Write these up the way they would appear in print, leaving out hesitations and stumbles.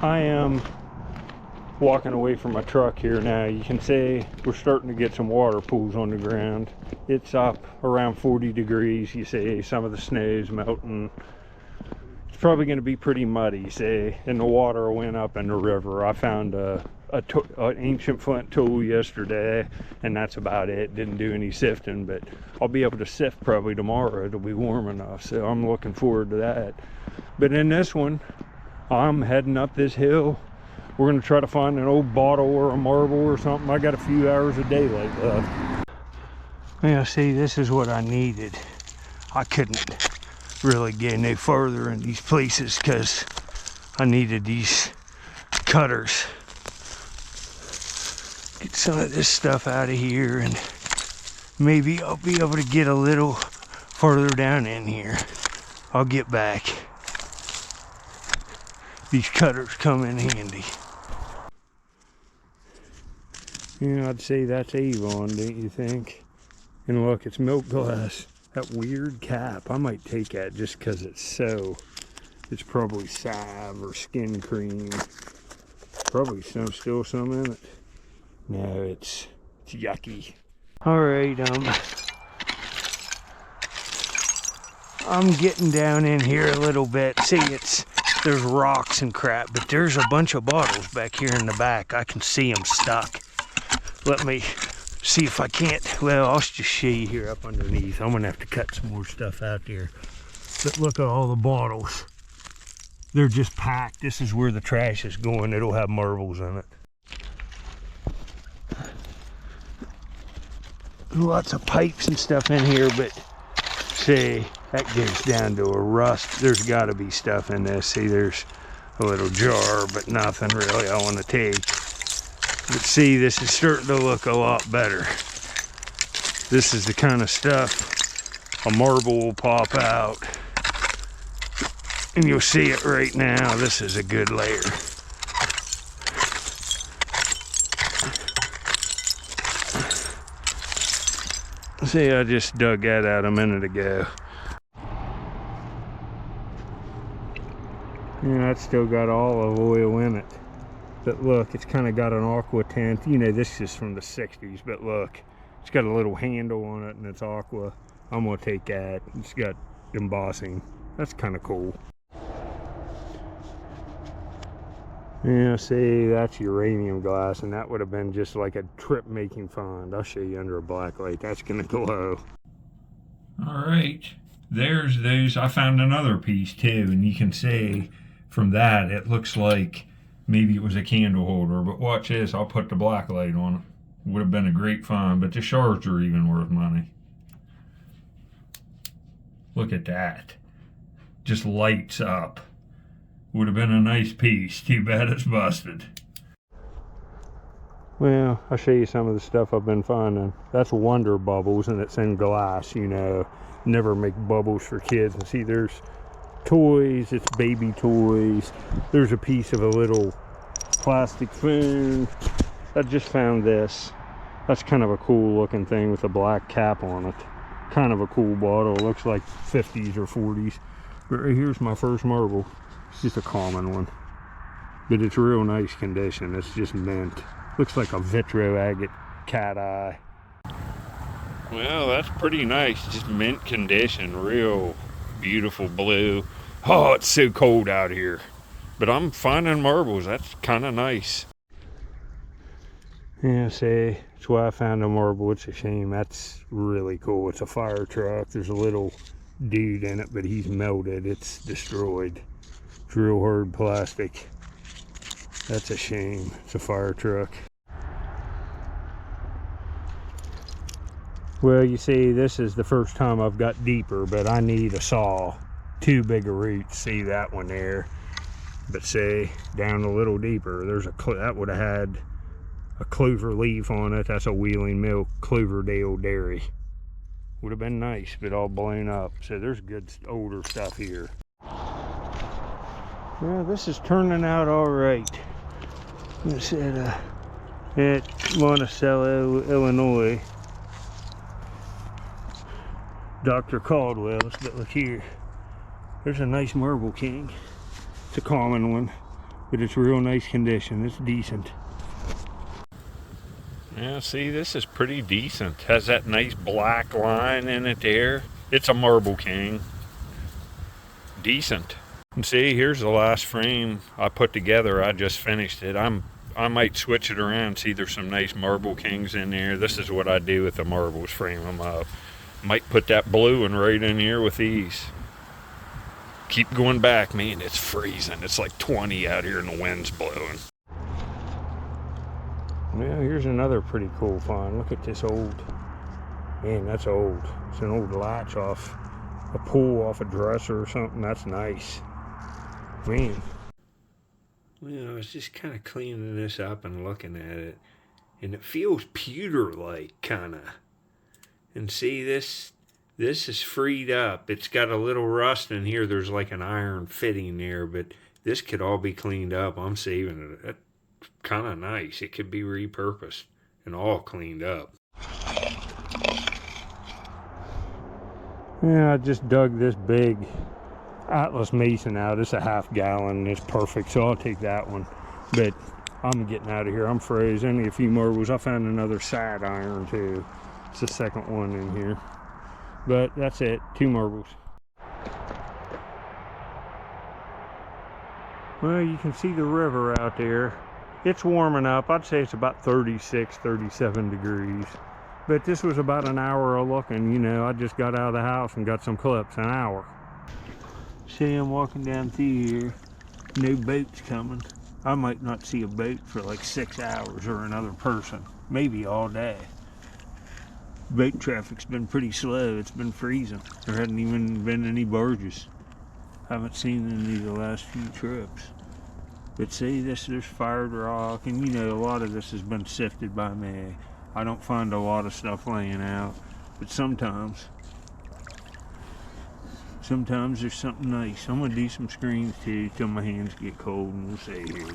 I am walking away from my truck here now. You can see we're starting to get some water pools on the ground. It's up around 40 degrees. You see some of the snow's melting. It's probably going to be pretty muddy, see, and the water went up in the river. I found an ancient flint tool yesterday, and that's about it. Didn't do any sifting, but I'll be able to sift probably tomorrow. It'll be warm enough, so I'm looking forward to that. But in this one, I'm heading up this hill. We're going to try to find an old bottle or a marble or something. I got a few hours of daylight left. Yeah, see, this is what I needed. I couldn't really get no further in these places because I needed these cutters. Get some of this stuff out of here, and maybe I'll be able to get a little further down in here. I'll get back. These cutters come in handy. Yeah, I'd say that's Avon, don't you think? And look, it's milk glass. That weird cap, I might take that just because it's probably salve or skin cream. Probably still some in it. No, it's yucky. All right, I'm getting down in here a little bit. See, there's rocks and crap, but there's a bunch of bottles back here in the back. I can see them stuck. Let me see if I can't. Well, I'll just show you here up underneath. I'm gonna have to cut some more stuff out there. But look at all the bottles. They're just packed. This is where the trash is going. It'll have marbles in it. Lots of pipes and stuff in here, but see, that goes down to a rust. There's got to be stuff in this. See, there's a little jar, but nothing really I want to take. But see, this is starting to look a lot better. This is the kind of stuff a marble will pop out. And you'll see it right now. This is a good layer. See, I just dug that out a minute ago. Yeah, it's still got olive oil in it. But look, it's kind of got an aqua tint. You know, this is from the 60s, but look, it's got a little handle on it and it's aqua. I'm gonna take that. It's got embossing. That's kind of cool. Yeah, see, that's uranium glass, and that would have been just like a trip making find. I'll show you under a black light. That's gonna glow. All right, there's those. I found another piece too, and you can see from that it looks like maybe it was a candle holder, but watch this. I'll put the black light on it. Would have been a great find, but the shards are even worth money. Look at that. Just lights up. Would have been a nice piece. Too bad it's busted. Well, I'll show you some of the stuff I've been finding. That's Wonder Bubbles, and it's in glass, you know. Never make bubbles for kids. And see, there's toys. It's baby toys. There's a piece of a little plastic spoon. I just found this. That's kind of a cool looking thing with a black cap on it. Kind of a cool bottle. Looks like 50s or 40s. But right here's my first marble. It's just a common one, but it's real nice condition. It's just mint. Looks like a vitro agate cat eye. Well, that's pretty nice. Just mint condition. Real beautiful blue. Oh, it's so cold out here, but I'm finding marbles. That's kind of nice. Yeah, see, that's why I found a marble. It's a shame. That's really cool. It's a fire truck. There's a little dude in it, but he's melted. It's destroyed. It's real hard plastic. That's a shame. It's a fire truck. Well, you see, this is the first time I've got deeper, but I need a saw. Too big a roots. See that one there? But see, down a little deeper, there's that would have had a clover leaf on it. That's a Wheeling Milk Cloverdale Dairy. Would have been nice, but all blown up. So there's good older stuff here. Well, this is turning out all right. It's at Monticello, Illinois. Dr. Caldwell's, but look here. There's a nice marble king. It's a common one. but it's real nice condition. It's decent. Yeah, see, this is pretty decent. Has that nice black line in it there. It's a Marble King. Decent. And see, here's the last frame I put together. I just finished it. I might switch it around, see there's some nice Marble Kings in there. This is what I do with the marbles, frame them up. Might put that blue one right in here with these. Keep going back, man, it's freezing. It's like 20 out here and the wind's blowing. Well, here's another pretty cool find. Look at this old, man, that's old. It's an old latch off a pull off a dresser or something. That's nice. Man. Well, I was just kind of cleaning this up and looking at it, and it feels pewter-like, kind of. And see, this is freed up. It's got a little rust in here. There's like an iron fitting there, but this could all be cleaned up. I'm saving it. That's kind of nice. It could be repurposed and all cleaned up. Yeah, I just dug this big Atlas Mason out. It's a half gallon. It's perfect, so I'll take that one. But I'm getting out of here. I'm froze. Only a few marbles. I found another side iron too. It's the second one in here. But that's it. 2 marbles. Well, you can see the river out there. It's warming up. I'd say it's about 36, 37 degrees. But this was about an hour of looking. You know, I just got out of the house and got some clips. An hour. See, I'm walking down through here. No boats coming. I might not see a boat for like 6 hours or another person. Maybe all day. Boat traffic's been pretty slow. It's been freezing. There hadn't even been any barges. Haven't seen any of the last few trips. But see, there's fired rock, and you know, a lot of this has been sifted by me. I don't find a lot of stuff laying out, but sometimes there's something nice. I'm gonna do some screens too till my hands get cold, and we'll see here.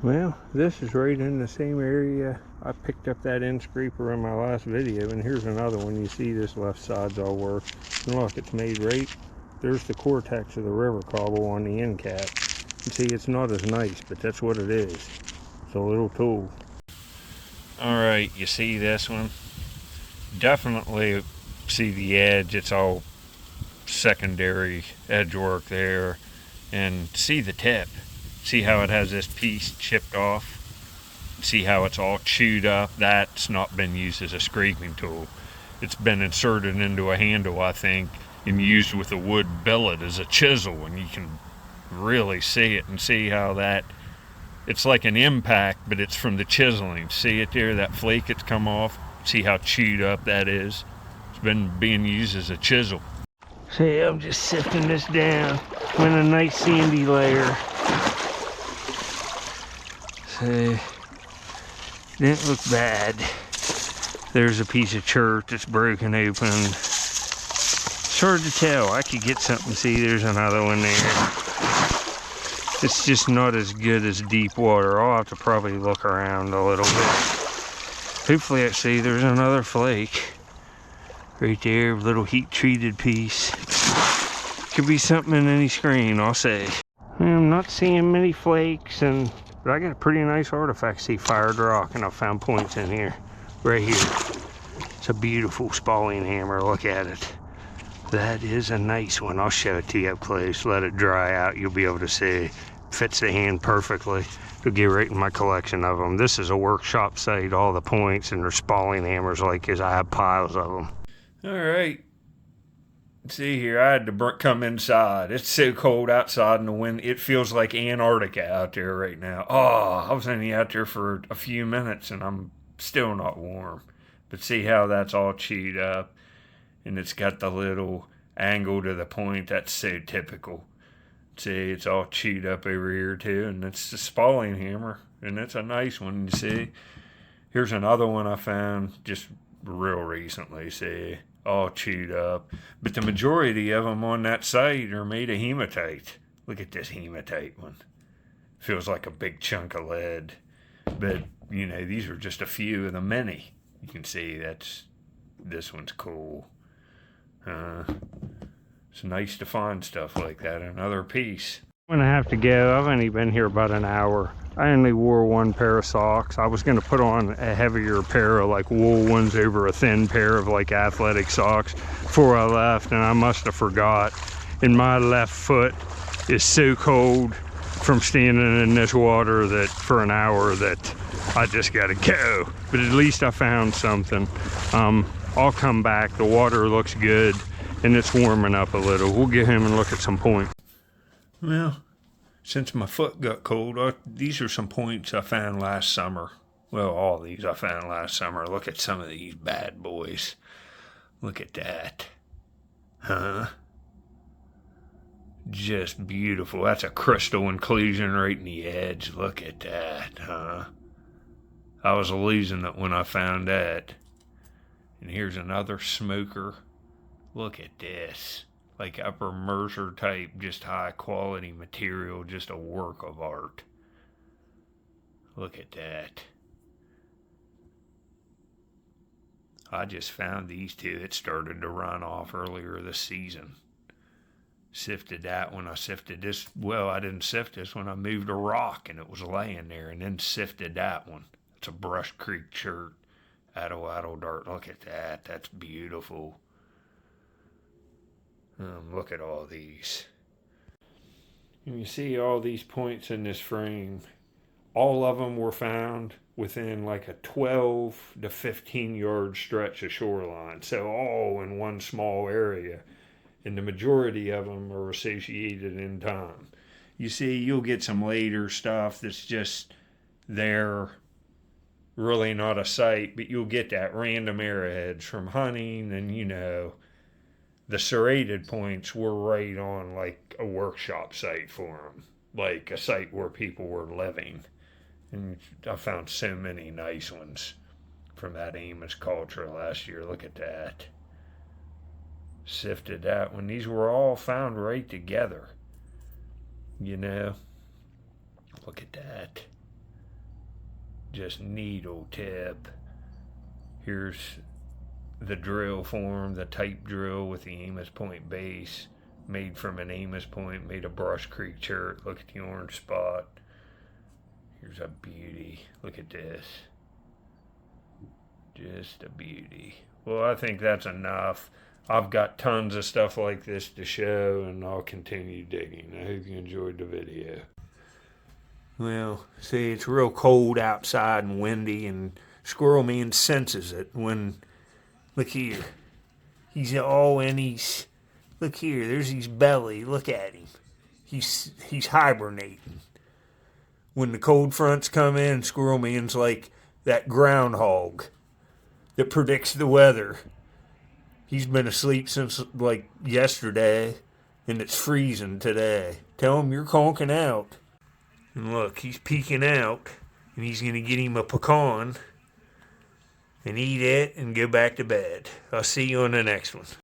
Well, this is right in the same area I picked up that end scraper in my last video, and here's another one. You see this left side's all worked. And look, it's made right. There's the cortex of the river cobble on the end cap. You see, it's not as nice, but that's what it is. It's a little tool. Alright, you see this one? Definitely see the edge. It's all secondary edge work there. And see the tip. See how it has this piece chipped off? See how it's all chewed up? That's not been used as a scraping tool. It's been inserted into a handle, I think, and used with a wood billet as a chisel, and you can really see it and see how that, it's like an impact, but it's from the chiseling. See it there, that flake that's come off? See how chewed up that is? It's been being used as a chisel. See, I'm just sifting this down in a nice sandy layer. See, didn't look bad. There's a piece of chert that's broken open. It's hard to tell. I could get something. See, there's another one there. It's just not as good as deep water. I'll have to probably look around a little bit. Hopefully, I see there's another flake. Right there, little heat treated piece. Could be something in any screen, I'll say. I'm not seeing many flakes, but I got a pretty nice artifact. See, fired rock, and I found points in here. Right here. It's a beautiful spalling hammer. Look at it. That is a nice one. I'll show it to you up close. Let it dry out. You'll be able to see. Fits the hand perfectly. It'll get right in my collection of them. This is a workshop site. All the points and their spalling hammers like this. I have piles of them. All right. See here, I had to come inside. It's so cold outside in the wind. It feels like Antarctica out there right now. Oh, I was only out there for a few minutes and I'm still not warm. But see how that's all chewed up. And it's got the little angle to the point. That's so typical. See, it's all chewed up over here too. And it's the spalling hammer. And it's a nice one, you see. Here's another one I found just real recently, see. All chewed up. But the majority of them on that site are made of hematite. Look at this hematite one. Feels like a big chunk of lead. But, you know, these are just a few of the many. You can see this one's cool. It's nice to find stuff like that. Another piece. I'm gonna have to go. I've only been here about an hour. I only wore one pair of socks. I was gonna put on a heavier pair of like wool ones over a thin pair of like athletic socks before I left, and I must have forgot. And my left foot is so cold from standing in this water that for an hour that I just gotta go. But at least I found something. I'll come back. The water looks good and it's warming up a little. We'll get him and look at some points. Well, since my foot got cold, these are some points I found last summer. Well, all these I found last summer. Look at some of these bad boys. Look at that. Huh? Just beautiful. That's a crystal inclusion right in the edge. Look at that, huh? I was losing it when I found that. And here's another smoker. Look at this. Like Upper Mercer type, just high quality material, just a work of art. Look at that. I just found these two. It started to run off earlier this season. Sifted that when I sifted this. Well, I didn't sift this when I moved a rock and it was laying there, and then sifted that one. It's a Brush Creek Chert. Addo dart. Look at that. That's beautiful. Look at all these. And you see all these points in this frame. All of them were found within like a 12 to 15 yard stretch of shoreline. So all in one small area. And the majority of them are associated in time. You see, you'll get some later stuff that's just there, really not a site, but you'll get that random arrowheads from hunting, and you know, the serrated points were right on like a workshop site for them, like a site where people were living. And I found so many nice ones from that Amos culture last year. Look at that. Sifted that one. These were all found right together. You know, look at that. Just needle tip. Here's the drill form, the type drill with the Amos Point base, made from an Amos Point, made a Brush Creek Chert. Look at the orange spot. Here's a beauty. Look at this. Just a beauty. Well, I think that's enough. I've got tons of stuff like this to show, and I'll continue digging. I hope you enjoyed the video. Well, see, it's real cold outside and windy, and Squirrel Man senses it when, look here, he's all in his, look here, there's his belly, look at him. He's hibernating. When the cold fronts come in, Squirrel Man's like that groundhog that predicts the weather. He's been asleep since like yesterday, and it's freezing today. Tell him you're conking out. And look, he's peeking out, and he's going to get him a pecan and eat it and go back to bed. I'll see you on the next one.